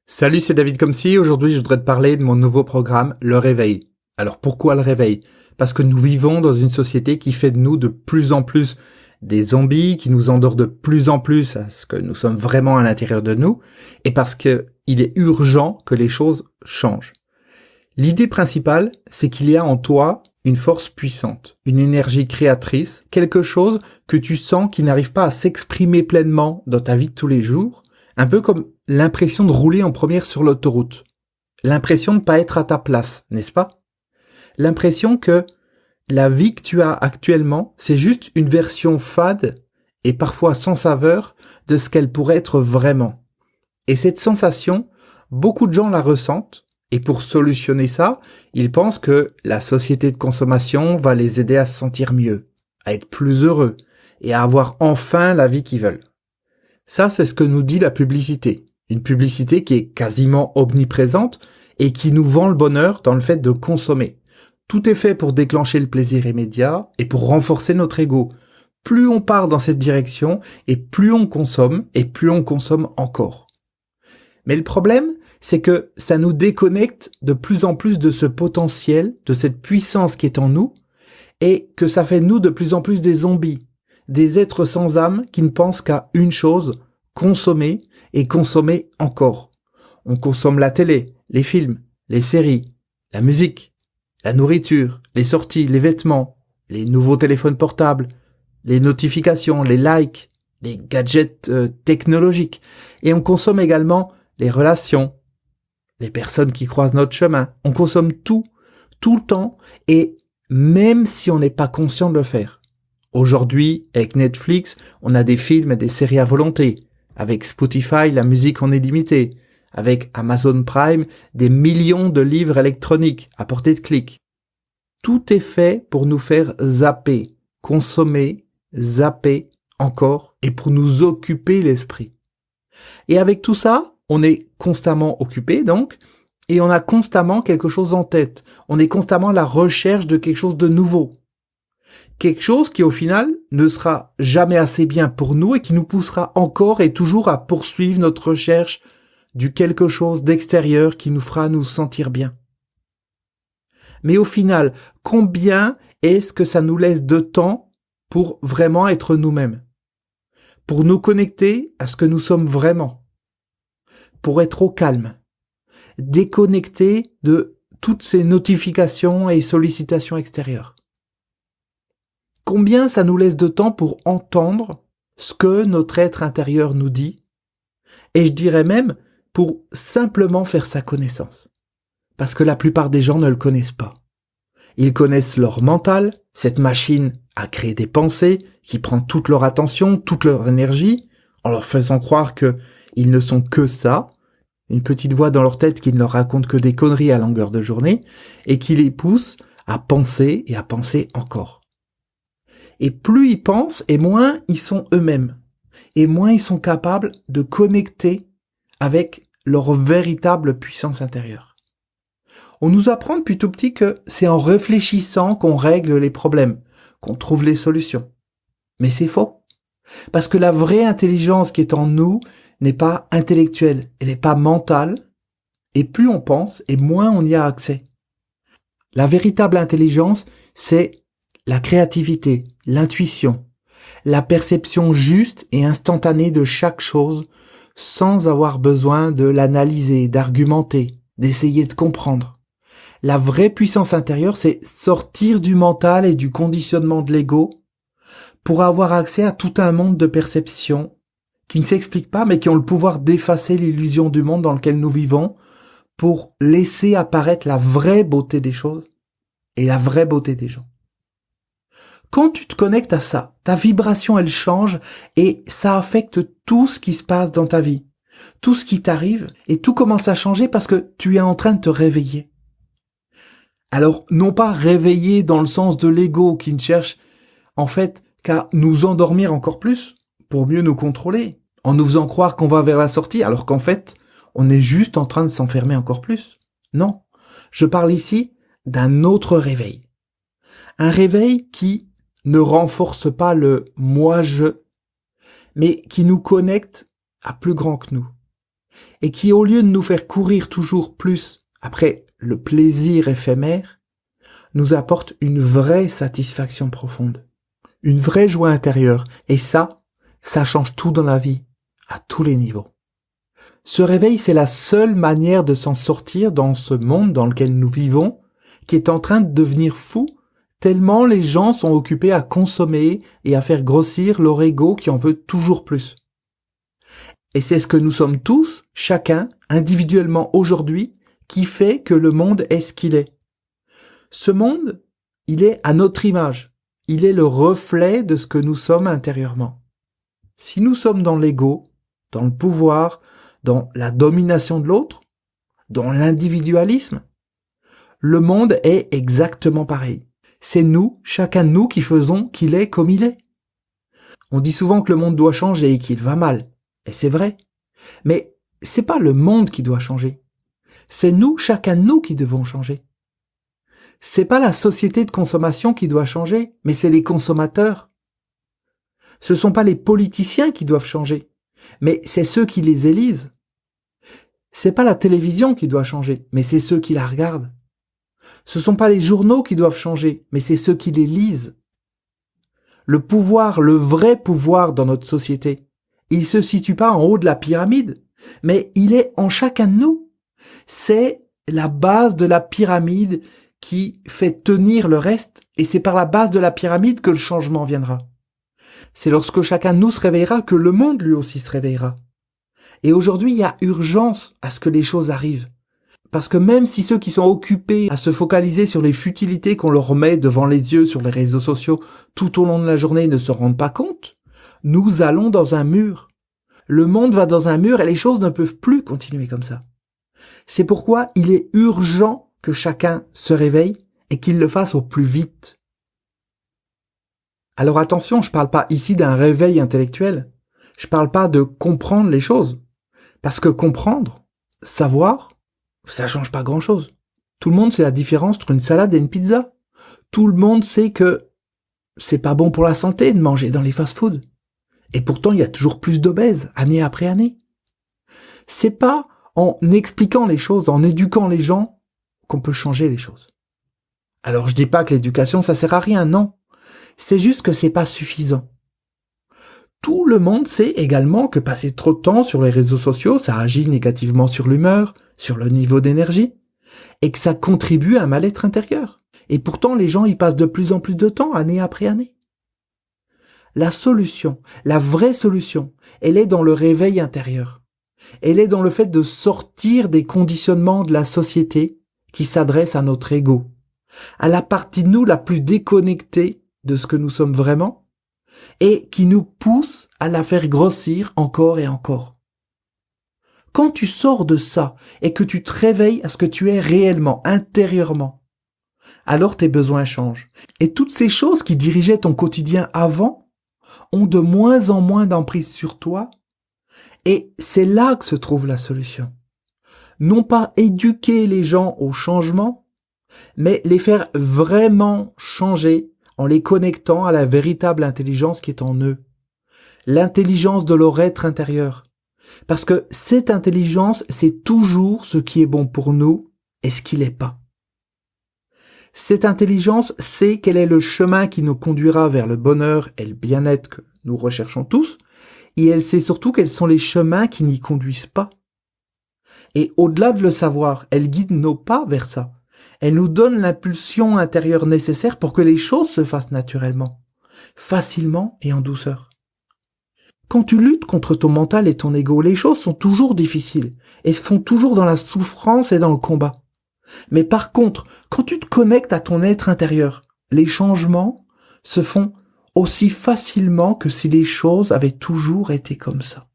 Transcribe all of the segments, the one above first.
Salut, c'est David Comsi. Aujourd'hui, je voudrais te parler de mon nouveau programme, Le Réveil. Alors, pourquoi le réveil? Parce que nous vivons dans une société qui fait de nous de plus en plus des zombies, qui nous endort de plus en plus à ce que nous sommes vraiment à l'intérieur de nous, et parce que il est urgent que les choses changent. L'idée principale, c'est qu'il y a en toi une force puissante, une énergie créatrice, quelque chose que tu sens qui n'arrive pas à s'exprimer pleinement dans ta vie de tous les jours, un peu comme l'impression de rouler en première sur l'autoroute. L'impression de ne pas être à ta place, n'est-ce pas? L'impression que la vie que tu as actuellement, c'est juste une version fade et parfois sans saveur de ce qu'elle pourrait être vraiment. Et cette sensation, beaucoup de gens la ressentent, et pour solutionner ça, ils pensent que la société de consommation va les aider à se sentir mieux, à être plus heureux, et à avoir enfin la vie qu'ils veulent. Ça, c'est ce que nous dit la publicité. Une publicité qui est quasiment omniprésente et qui nous vend le bonheur dans le fait de consommer. Tout est fait pour déclencher le plaisir immédiat et pour renforcer notre ego. Plus on part dans cette direction et plus on consomme encore. Mais le problème, c'est que ça nous déconnecte de plus en plus de ce potentiel, de cette puissance qui est en nous, et que ça fait de nous de plus en plus des zombies, des êtres sans âme qui ne pensent qu'à une chose, consommer et consommer encore. On consomme la télé, les films, les séries, la musique, la nourriture, les sorties, les vêtements, les nouveaux téléphones portables, les notifications, les likes, les gadgets technologiques. Et on consomme également les relations, les personnes qui croisent notre chemin. On consomme tout le temps, et même si on n'est pas conscient de le faire. Aujourd'hui, avec Netflix, on a des films et des séries à volonté. Avec Spotify, la musique en illimité. Avec Amazon Prime, des millions de livres électroniques à portée de clic. Tout est fait pour nous faire zapper, consommer, zapper encore, et pour nous occuper l'esprit. Et avec tout ça, on est constamment occupé donc, et on a constamment quelque chose en tête. On est constamment à la recherche de quelque chose de nouveau. Quelque chose qui au final ne sera jamais assez bien pour nous et qui nous poussera encore et toujours à poursuivre notre recherche du quelque chose d'extérieur qui nous fera nous sentir bien. Mais au final, combien est-ce que ça nous laisse de temps pour vraiment être nous-mêmes? Pour nous connecter à ce que nous sommes vraiment? Pour être au calme? Déconnecté de toutes ces notifications et sollicitations extérieures? Combien ça nous laisse de temps pour entendre ce que notre être intérieur nous dit? Et je dirais même pour simplement faire sa connaissance. Parce que la plupart des gens ne le connaissent pas. Ils connaissent leur mental, cette machine à créer des pensées qui prend toute leur attention, toute leur énergie, en leur faisant croire que ils ne sont que ça, une petite voix dans leur tête qui ne leur raconte que des conneries à longueur de journée, et qui les pousse à penser et à penser encore. Et plus ils pensent, et moins ils sont eux-mêmes. Et moins ils sont capables de connecter avec leur véritable puissance intérieure. On nous apprend depuis tout petit que c'est en réfléchissant qu'on règle les problèmes, qu'on trouve les solutions. Mais c'est faux. Parce que la vraie intelligence qui est en nous n'est pas intellectuelle, elle n'est pas mentale, et plus on pense, et moins on y a accès. La véritable intelligence, c'est la créativité, l'intuition, la perception juste et instantanée de chaque chose sans avoir besoin de l'analyser, d'argumenter, d'essayer de comprendre. La vraie puissance intérieure, c'est sortir du mental et du conditionnement de l'ego pour avoir accès à tout un monde de perceptions qui ne s'expliquent pas mais qui ont le pouvoir d'effacer l'illusion du monde dans lequel nous vivons pour laisser apparaître la vraie beauté des choses et la vraie beauté des gens. Quand tu te connectes à ça, ta vibration elle change et ça affecte tout ce qui se passe dans ta vie, tout ce qui t'arrive, et tout commence à changer parce que tu es en train de te réveiller. Alors, non pas réveiller dans le sens de l'ego qui ne cherche en fait qu'à nous endormir encore plus pour mieux nous contrôler, en nous faisant croire qu'on va vers la sortie alors qu'en fait, on est juste en train de s'enfermer encore plus. Non, je parle ici d'un autre réveil. Un réveil qui ne renforce pas le moi-je, mais qui nous connecte à plus grand que nous. et qui, au lieu de nous faire courir toujours plus après le plaisir éphémère, nous apporte une vraie satisfaction profonde, une vraie joie intérieure. Et ça change tout dans la vie, à tous les niveaux. Ce réveil, c'est la seule manière de s'en sortir dans ce monde dans lequel nous vivons, qui est en train de devenir fou, tellement les gens sont occupés à consommer et à faire grossir leur ego qui en veut toujours plus. Et c'est ce que nous sommes tous, chacun, individuellement aujourd'hui, qui fait que le monde est ce qu'il est. Ce monde, il est à notre image. Il est le reflet de ce que nous sommes intérieurement. Si nous sommes dans l'ego, dans le pouvoir, dans la domination de l'autre, dans l'individualisme, le monde est exactement pareil. C'est nous, chacun de nous, qui faisons qu'il est comme il est. On dit souvent que le monde doit changer et qu'il va mal. Et c'est vrai. Mais c'est pas le monde qui doit changer. C'est nous, chacun de nous, qui devons changer. C'est pas la société de consommation qui doit changer, mais c'est les consommateurs. Ce sont pas les politiciens qui doivent changer, mais c'est ceux qui les élisent. C'est pas la télévision qui doit changer, mais c'est ceux qui la regardent. Ce sont pas les journaux qui doivent changer, mais c'est ceux qui les lisent. Le pouvoir, le vrai pouvoir dans notre société, il se situe pas en haut de la pyramide, mais il est en chacun de nous. C'est la base de la pyramide qui fait tenir le reste, et c'est par la base de la pyramide que le changement viendra. C'est lorsque chacun de nous se réveillera que le monde lui aussi se réveillera. Et aujourd'hui, il y a urgence à ce que les choses arrivent. Parce que même si ceux qui sont occupés à se focaliser sur les futilités qu'on leur met devant les yeux sur les réseaux sociaux tout au long de la journée ne se rendent pas compte, nous allons dans un mur. Le monde va dans un mur et les choses ne peuvent plus continuer comme ça. C'est pourquoi il est urgent que chacun se réveille et qu'il le fasse au plus vite. Alors attention, je parle pas ici d'un réveil intellectuel. Je parle pas de comprendre les choses. Parce que comprendre, savoir, ça change pas grand chose. Tout le monde sait la différence entre une salade et une pizza. Tout le monde sait que c'est pas bon pour la santé de manger dans les fast-foods. Et pourtant, il y a toujours plus d'obèses, année après année. C'est pas en expliquant les choses, en éduquant les gens, qu'on peut changer les choses. Alors je dis pas que l'éducation, ça sert à rien, non. C'est juste que c'est pas suffisant. Tout le monde sait également que passer trop de temps sur les réseaux sociaux, ça agit négativement sur l'humeur, sur le niveau d'énergie, et que ça contribue à un mal-être intérieur. Et pourtant, les gens y passent de plus en plus de temps, année après année. La solution, la vraie solution, elle est dans le réveil intérieur. Elle est dans le fait de sortir des conditionnements de la société qui s'adresse à notre ego, à la partie de nous la plus déconnectée de ce que nous sommes vraiment, et qui nous pousse à la faire grossir encore et encore. Quand tu sors de ça et que tu te réveilles à ce que tu es réellement, intérieurement, alors tes besoins changent. Et toutes ces choses qui dirigeaient ton quotidien avant ont de moins en moins d'emprise sur toi, et c'est là que se trouve la solution. Non pas éduquer les gens au changement, mais les faire vraiment changer en les connectant à la véritable intelligence qui est en eux. L'intelligence de leur être intérieur. Parce que cette intelligence, c'est toujours ce qui est bon pour nous et ce qui l'est pas. Cette intelligence sait quel est le chemin qui nous conduira vers le bonheur et le bien-être que nous recherchons tous, et elle sait surtout quels sont les chemins qui n'y conduisent pas. Et au-delà de le savoir, elle guide nos pas vers ça. Elle nous donne l'impulsion intérieure nécessaire pour que les choses se fassent naturellement, facilement et en douceur. Quand tu luttes contre ton mental et ton ego, les choses sont toujours difficiles et se font toujours dans la souffrance et dans le combat. Mais par contre, quand tu te connectes à ton être intérieur, les changements se font aussi facilement que si les choses avaient toujours été comme ça.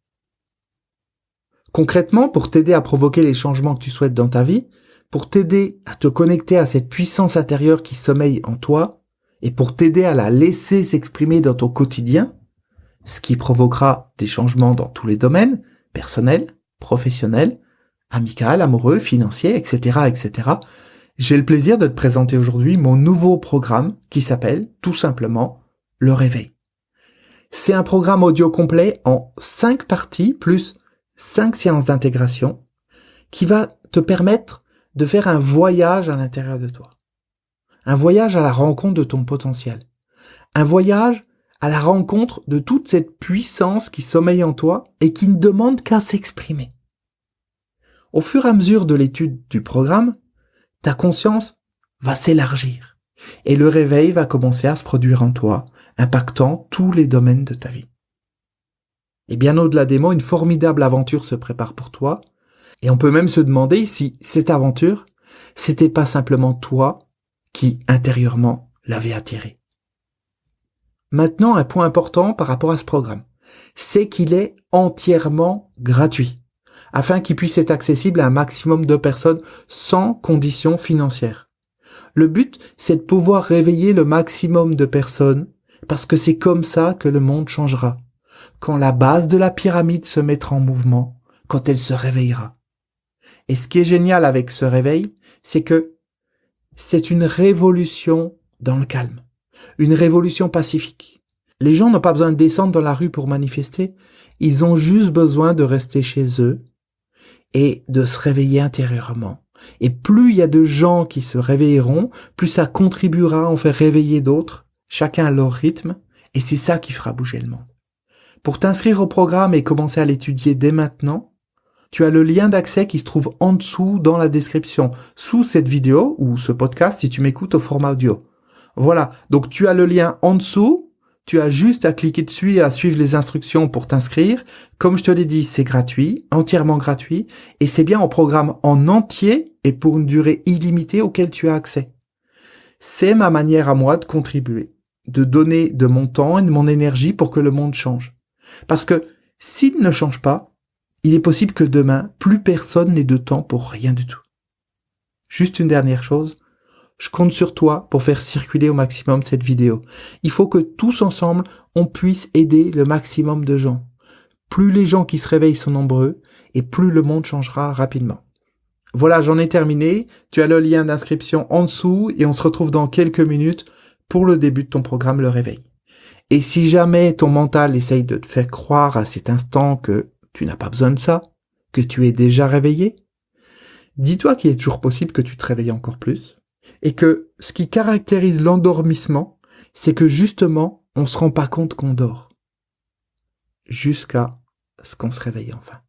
Concrètement, pour t'aider à provoquer les changements que tu souhaites dans ta vie, pour t'aider à te connecter à cette puissance intérieure qui sommeille en toi, et pour t'aider à la laisser s'exprimer dans ton quotidien, ce qui provoquera des changements dans tous les domaines, personnels, professionnels, amical, amoureux, financier, etc., etc., j'ai le plaisir de te présenter aujourd'hui mon nouveau programme qui s'appelle tout simplement Le Réveil. C'est un programme audio complet en 5 parties plus 5 séances d'intégration qui va te permettre de faire un voyage à l'intérieur de toi. Un voyage à la rencontre de ton potentiel. Un voyage à la rencontre de toute cette puissance qui sommeille en toi et qui ne demande qu'à s'exprimer. Au fur et à mesure de l'étude du programme, ta conscience va s'élargir et le réveil va commencer à se produire en toi, impactant tous les domaines de ta vie. Et bien au-delà des mots, une formidable aventure se prépare pour toi. Et on peut même se demander si cette aventure, c'était pas simplement toi qui, intérieurement, l'avais attirée. Maintenant, un point important par rapport à ce programme, c'est qu'il est entièrement gratuit, afin qu'il puisse être accessible à un maximum de personnes sans conditions financières. Le but, c'est de pouvoir réveiller le maximum de personnes, parce que c'est comme ça que le monde changera. Quand la base de la pyramide se mettra en mouvement, quand elle se réveillera. Et ce qui est génial avec ce réveil, c'est que c'est une révolution dans le calme, une révolution pacifique. Les gens n'ont pas besoin de descendre dans la rue pour manifester, ils ont juste besoin de rester chez eux et de se réveiller intérieurement. Et plus il y a de gens qui se réveilleront, plus ça contribuera à en faire réveiller d'autres, chacun à leur rythme, et c'est ça qui fera bouger le monde. Pour t'inscrire au programme et commencer à l'étudier dès maintenant, tu as le lien d'accès qui se trouve en dessous dans la description, sous cette vidéo ou ce podcast si tu m'écoutes au format audio. Voilà, donc tu as le lien en dessous, tu as juste à cliquer dessus et à suivre les instructions pour t'inscrire. Comme je te l'ai dit, c'est gratuit, entièrement gratuit, et c'est bien un programme en entier et pour une durée illimitée auquel tu as accès. C'est ma manière à moi de contribuer, de donner de mon temps et de mon énergie pour que le monde change. Parce que s'il ne change pas, il est possible que demain, plus personne n'ait de temps pour rien du tout. Juste une dernière chose, je compte sur toi pour faire circuler au maximum cette vidéo. Il faut que tous ensemble, on puisse aider le maximum de gens. Plus les gens qui se réveillent sont nombreux, et plus le monde changera rapidement. Voilà, j'en ai terminé. Tu as le lien d'inscription en dessous, et on se retrouve dans quelques minutes pour le début de ton programme Le Réveil. Et si jamais ton mental essaye de te faire croire à cet instant que tu n'as pas besoin de ça, que tu es déjà réveillé, dis-toi qu'il est toujours possible que tu te réveilles encore plus, et que ce qui caractérise l'endormissement, c'est que justement, on se rend pas compte qu'on dort, jusqu'à ce qu'on se réveille enfin.